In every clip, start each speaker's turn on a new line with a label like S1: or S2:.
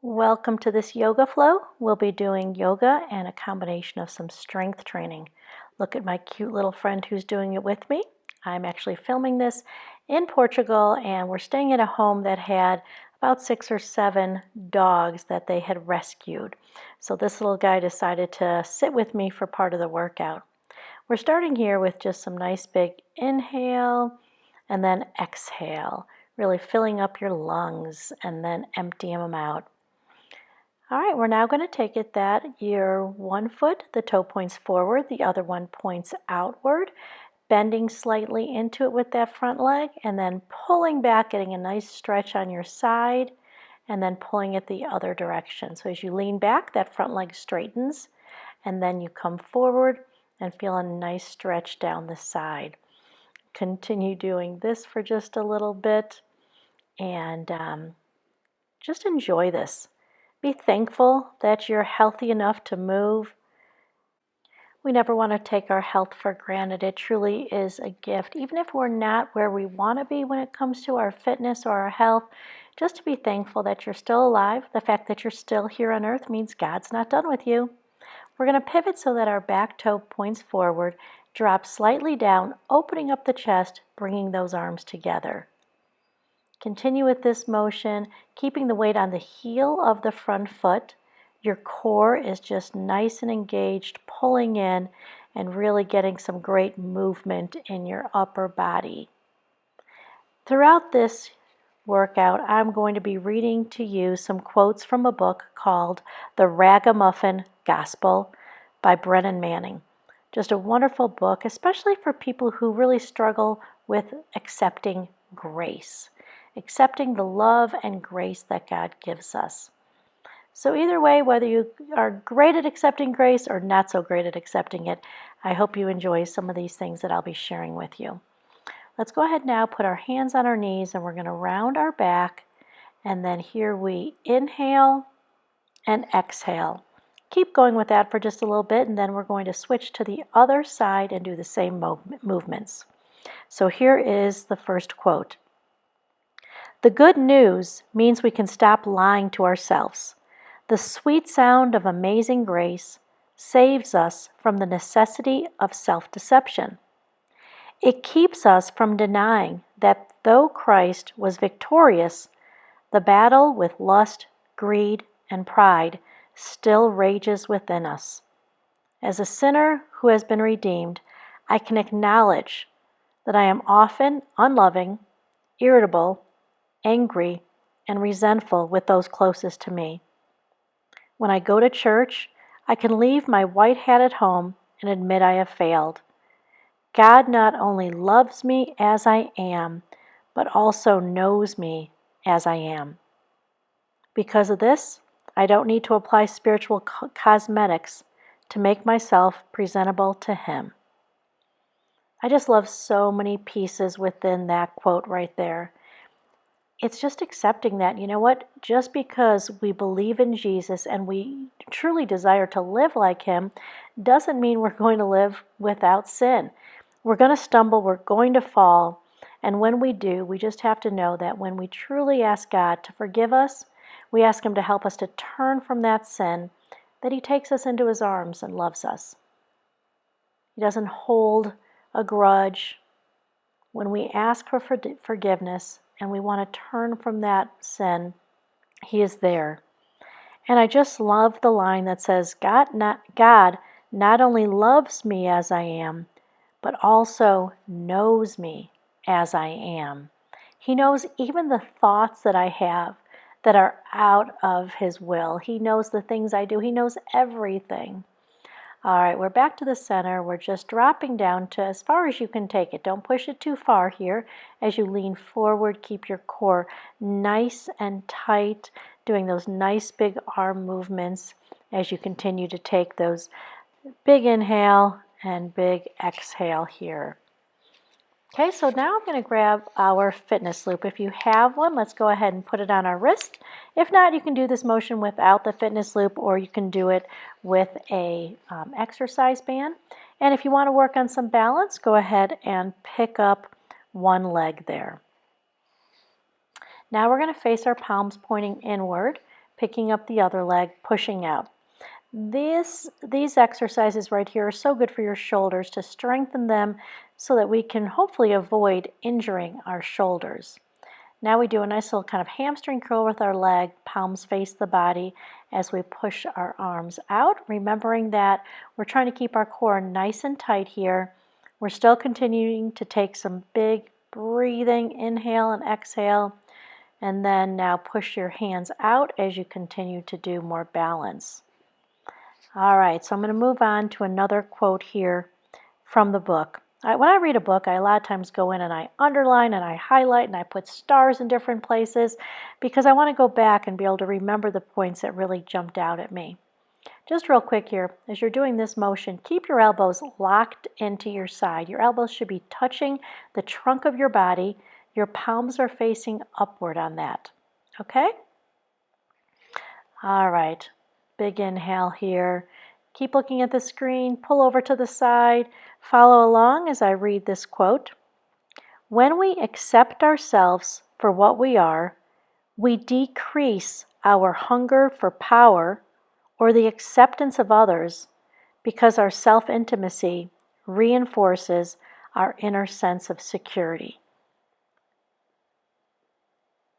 S1: Welcome to this yoga flow. We'll be doing yoga and a combination of some strength training. Look at my cute little friend who's doing it with me. I'm actually filming this in Portugal, and we're staying at a home that had about 6 or 7 dogs that they had rescued. So this little guy decided to sit with me for part of the workout. We're starting here with just some nice big inhale and then exhale, really filling up your lungs and then emptying them out. All right, we're now going to take it that your one foot, the toe points forward, the other one points outward, bending slightly into it with that front leg, and then pulling back, getting a nice stretch on your side, and then pulling it the other direction. So as you lean back, that front leg straightens, and then you come forward and feel a nice stretch down the side. Continue doing this for just a little bit, and just enjoy this. Be thankful that you're healthy enough to move. We never want to take our health for granted. It truly is a gift. Even if we're not where we want to be when it comes to our fitness or our health, just to be thankful that you're still alive. The fact that you're still here on earth means God's not done with you. We're going to pivot so that our back toe points forward, drop slightly down, opening up the chest, bringing those arms together. Continue with this motion, keeping the weight on the heel of the front foot. Your core is just nice and engaged, pulling in and really getting some great movement in your upper body. Throughout this workout, I'm going to be reading to you some quotes from a book called The Ragamuffin Gospel by Brennan Manning. Just a wonderful book, especially for people who really struggle with accepting grace. Accepting the love and grace that God gives us. So either way, whether you are great at accepting grace or not so great at accepting it, I hope you enjoy some of these things that I'll be sharing with you. Let's go ahead now, put our hands on our knees, and we're going to round our back, and then here we inhale and exhale. Keep going with that for just a little bit, and then we're going to switch to the other side and do the same movements. So here is the first quote. The good news means we can stop lying to ourselves. The sweet sound of amazing grace saves us from the necessity of self-deception. It keeps us from denying that though Christ was victorious, the battle with lust, greed, and pride still rages within us. As a sinner who has been redeemed, I can acknowledge that I am often unloving, irritable, angry, and resentful with those closest to me. When I go to church, I can leave my white hat at home and admit I have failed. God not only loves me as I am, but also knows me as I am. Because of this, I don't need to apply spiritual cosmetics to make myself presentable to Him. I just love so many pieces within that quote right there. It's just accepting that, you know what, just because we believe in Jesus and we truly desire to live like Him doesn't mean we're going to live without sin. We're going to stumble, we're going to fall, and when we do, we just have to know that when we truly ask God to forgive us, we ask Him to help us to turn from that sin, that He takes us into His arms and loves us. He doesn't hold a grudge. When we ask for forgiveness, and we want to turn from that sin, He is there. And I just love the line that says, God not only loves me as I am, but also knows me as I am. He knows even the thoughts that I have that are out of His will. He knows the things I do. He knows everything. All right, we're back to the center. We're just dropping down to as far as you can take it. Don't push it too far here. As you lean forward, keep your core nice and tight, doing those nice big arm movements as you continue to take those big inhale and big exhale here. Okay, so now I'm going to grab our fitness loop. If you have one, let's go ahead and put it on our wrist. If not, you can do this motion without the fitness loop, or you can do it with a exercise band. And if you want to work on some balance, go ahead and pick up one leg there. Now we're going to face our palms pointing inward, picking up the other leg, pushing out. These exercises right here are so good for your shoulders to strengthen them so that we can hopefully avoid injuring our shoulders. Now we do a nice little kind of hamstring curl with our leg, palms face the body as we push our arms out, remembering that we're trying to keep our core nice and tight here. We're still continuing to take some big breathing, inhale and exhale, and then now push your hands out as you continue to do more balance. All right, so I'm going to move on to another quote here from the book. When I read a book, I a lot of times go in and I underline and I highlight and I put stars in different places because I want to go back and be able to remember the points that really jumped out at me. Just real quick here, as you're doing this motion, keep your elbows locked into your side. Your elbows should be touching the trunk of your body. Your palms are facing upward on that. Okay? All right. Big inhale here. Keep looking at the screen. Pull over to the side. Follow along as I read this quote. When we accept ourselves for what we are, we decrease our hunger for power or the acceptance of others because our self-intimacy reinforces our inner sense of security.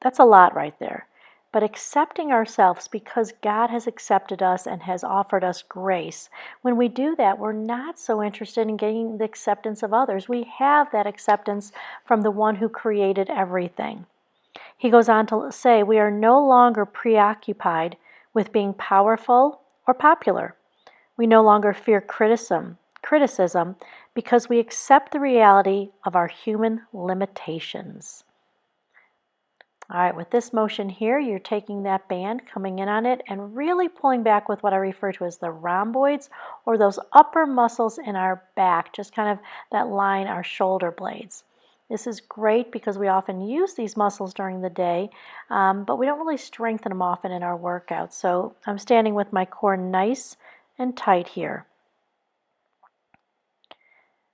S1: That's a lot right there. But accepting ourselves because God has accepted us and has offered us grace. When we do that, we're not so interested in getting the acceptance of others. We have that acceptance from the one who created everything. He goes on to say, we are no longer preoccupied with being powerful or popular. We no longer fear criticism because we accept the reality of our human limitations. All right, with this motion here, you're taking that band, coming in on it, and really pulling back with what I refer to as the rhomboids, or those upper muscles in our back, just kind of that line our shoulder blades. This is great because we often use these muscles during the day, but we don't really strengthen them often in our workouts. So I'm standing with my core nice and tight here.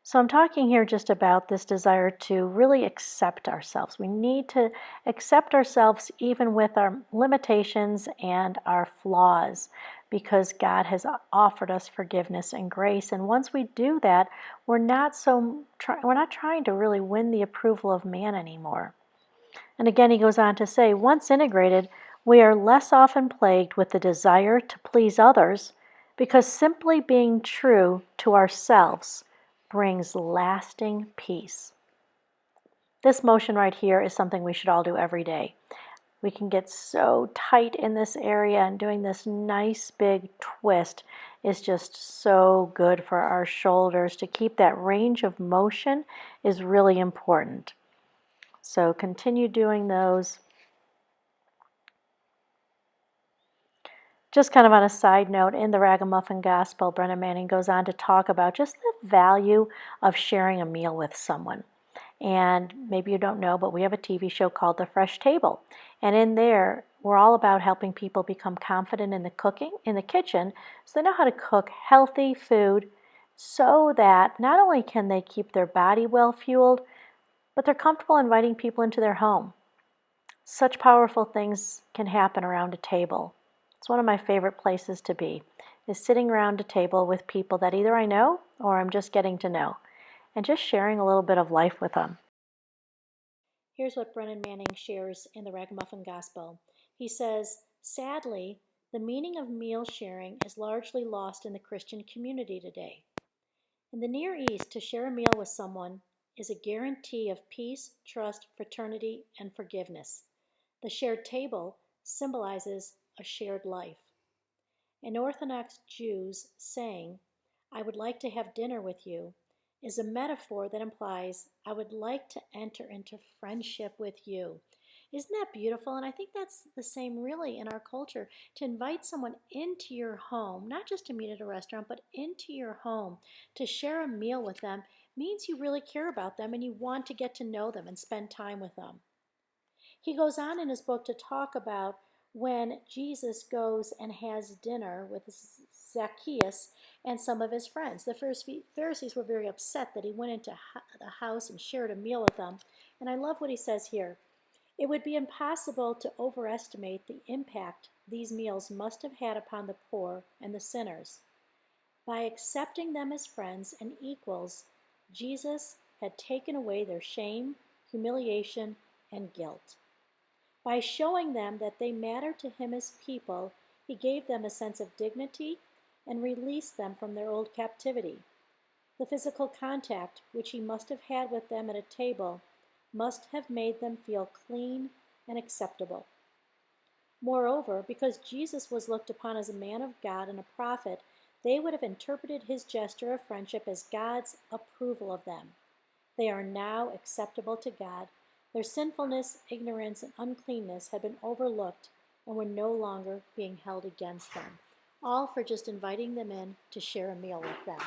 S1: So I'm talking here just about this desire to really accept ourselves. We need to accept ourselves even with our limitations and our flaws because God has offered us forgiveness and grace. And once we do that, we're not trying to really win the approval of man anymore. And again, he goes on to say, once integrated, we are less often plagued with the desire to please others because simply being true to ourselves brings lasting peace. This motion right here is something we should all do every day. We can get so tight in this area, and doing this nice big twist is just so good for our shoulders. To keep that range of motion is really important. So continue doing those. Just kind of on a side note, in the Ragamuffin Gospel, Brennan Manning goes on to talk about just the value of sharing a meal with someone. And maybe you don't know, but we have a TV show called The Fresh Table. And in there, we're all about helping people become confident in the cooking, in the kitchen, so they know how to cook healthy food so that not only can they keep their body well fueled, but they're comfortable inviting people into their home. Such powerful things can happen around a table. It's one of my favorite places to be, is sitting around a table with people that either I know or I'm just getting to know, and just sharing a little bit of life with them. Here's what Brennan Manning shares in the Ragamuffin Gospel. He says, sadly, the meaning of meal sharing is largely lost in the Christian community today. In the Near East, to share a meal with someone is a guarantee of peace, trust, fraternity, and forgiveness. The shared table symbolizes a shared life. An Orthodox Jew's saying, I would like to have dinner with you, is a metaphor that implies, I would like to enter into friendship with you. Isn't that beautiful? And I think that's the same really in our culture. To invite someone into your home, not just to meet at a restaurant, but into your home, to share a meal with them, means you really care about them and you want to get to know them and spend time with them. He goes on in his book to talk about when Jesus goes and has dinner with Zacchaeus and some of his friends. The Pharisees were very upset that he went into the house and shared a meal with them. And I love what he says here. It would be impossible to overestimate the impact these meals must have had upon the poor and the sinners. By accepting them as friends and equals, Jesus had taken away their shame, humiliation, and guilt. By showing them that they mattered to him as people, he gave them a sense of dignity and released them from their old captivity. The physical contact which he must have had with them at a table must have made them feel clean and acceptable. Moreover, because Jesus was looked upon as a man of God and a prophet, they would have interpreted his gesture of friendship as God's approval of them. They are now acceptable to God. Their sinfulness, ignorance, and uncleanness had been overlooked and were no longer being held against them, all for just inviting them in to share a meal with them.